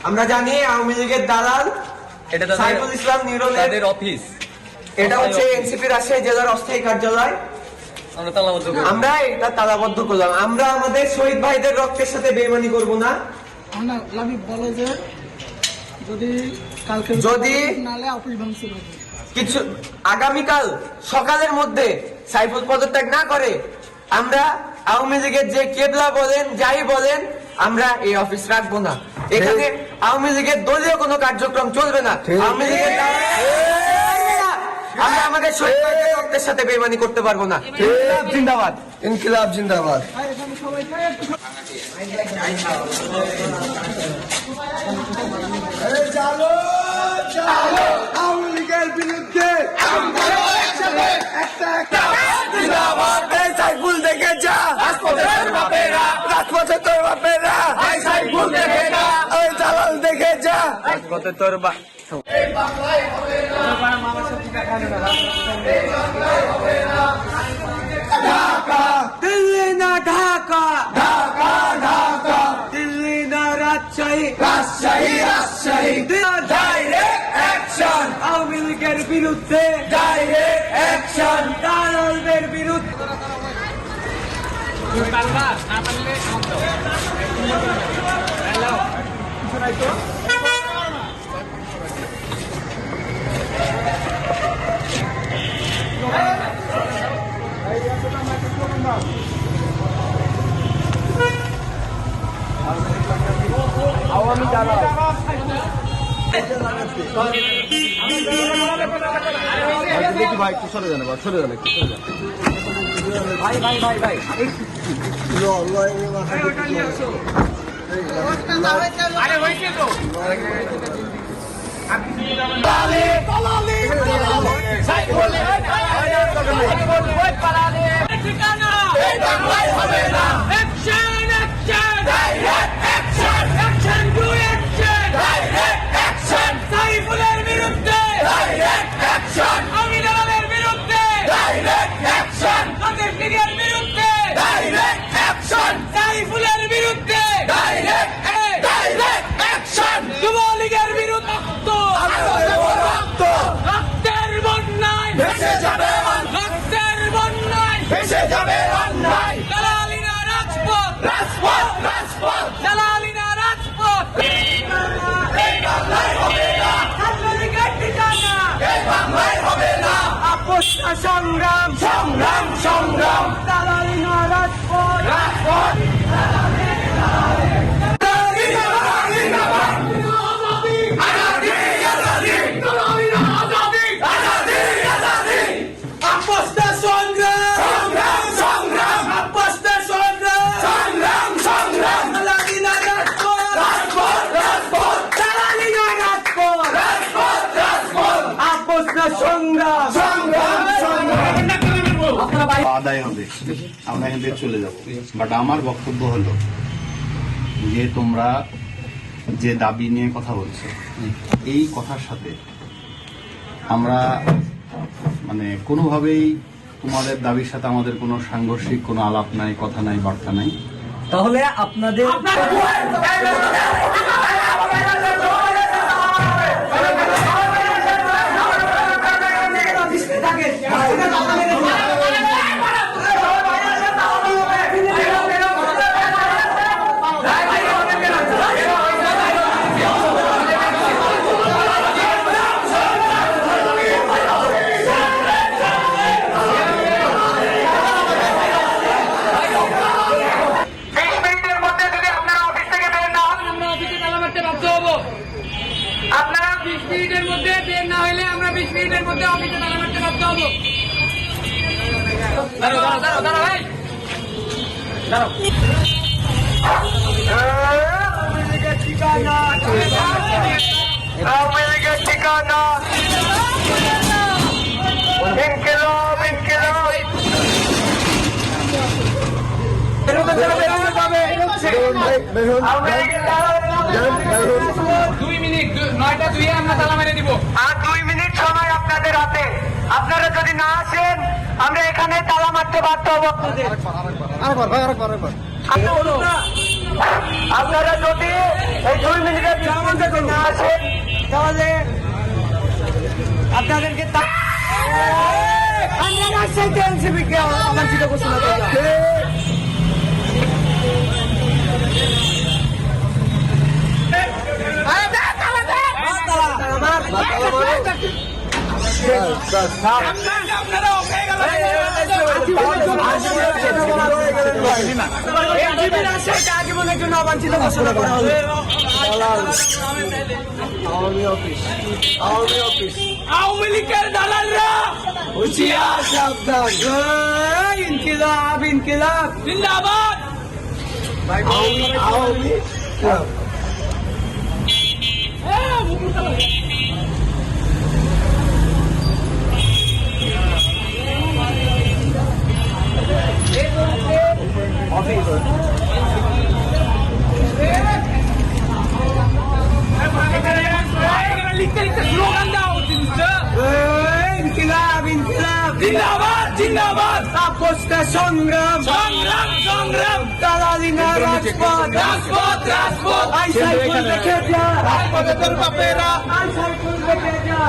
আমরা জানি আওয়ামী লীগের দালাল সাইফুল ইসলাম নিরলের অফিস। এটা হচ্ছে এনসিপি রাজশাহী জেলার অস্থায়ী কার্যালয়। আমরা এটা তালাবদ্ধ করলাম। আমরা আমাদের শহীদ ভাইদের রক্তের সাথে বেইমানি করব না। বলে যে যদি কিছু আগামীকাল সকালের মধ্যে সাইফুল পদত্যাগ না করে, আমরা আওয়ামী লীগের যে কেবলা বলেন যাই বলেন আমরা এই অফিস রাখবো না। এখানে আওয়ামী লীগের দলীয় কোনো কার্যক্রম চলবে না। আওয়ামী লীগের আমরা আমাদের শহীদ ভাইদের রক্তের সাথে বেইমানি করতে পারবো না। ইনকিলাব জিন্দাবাদ, ইনকিলাব জিন্দাবাদ। আওয়ামী লীগের বিরুদ্ধে সাইফুল দেখে যা, রাজপথে তোর বাপেরা, সাইফুল দেখে যা, ওই দালাল দেখে যা, রাজপথে তোর বা দিল্লি না ঢাকা, ঢাকা ঢাকা, দিল্লি না রাজশাহী, রাজশাহী রাজশাহী, ডাইরেক্ট অ্যাকশন, আওয়ামী লীগের বিরুদ্ধে ডাইরেক্ট অ্যাকশন, দালালদের বিরুদ্ধে। আওয়ামী দালাল দেখি ভাই, একটু সরে যান, সরে যান, একটু সরে যান। ভাই ভাই ভাই ভাই আরে হয়েছে তো সংগ্রাম সংগ্রাম সংগ্রাম, দালালি না রাজপথ, রাজপথ আদায় হবে, আমরা এখান থেকে চলে যাব। বাট আমার বক্তব্য হলো যে তোমরা যে দাবি নিয়ে কথা বলছো, এই কথার সাথে আমরা মানে কোনোভাবেই তোমাদের দাবির সাথে আমাদের কোনো সাংঘর্ষিক কোনো আলাপ নাই, কথা নাই, বার্তা নাই। তাহলে আপনাদের আপনারা 20 মিনিটের মধ্যে বের না হইলে আমরা 20 মিনিটের মধ্যে অফিসে তালা মারতে বাধ্য হবো। আওয়ামী লীগের ঠিকানা ইনকিলাব, ইনকিলাব। 2 মিনিট, 9টা 2 আমরা তালা মেরে দিব। আর 2 মিনিট সময় আপনাদের হাতে। আপনারা যদি না আসেন আমরা এখানে তালা মারতে বাধ্য হবো আপনাদের। আরেকবার ভাই, আরেকবার আপনারা যদি এই 2 মিনিটের বিরাম যদি না আসেন তাহলে আপনাদেরকে আমরা রাজশাহীতে এনসিপিকে অবাঞ্ছিত ঘোষণা করলাম। আপনারা ওকে গেল আজীবনের জন্য অবাঞ্ছিত ঘোষণা করা হবে। আওয়ামী লীগের দালালরা হুঁশিয়ার সাবধান। ইনকিলাব ইনকিলাব জিন্দাবাদ। লিখতে লিখতে স্লোগান দাও জিনিসটা। ইনকিলাব ইনকিলাব জিন্দাবাদ জিন্দাবাদ। তাপসটা সংগ্রাম সংগ্রাম সংগ্রাম। দালালি না রাজপথ রাজপথ রাজপথ। আই সাইফুল দেখে যা রাজপথে তোর বাপেরা আই সাইফুল দেখে যা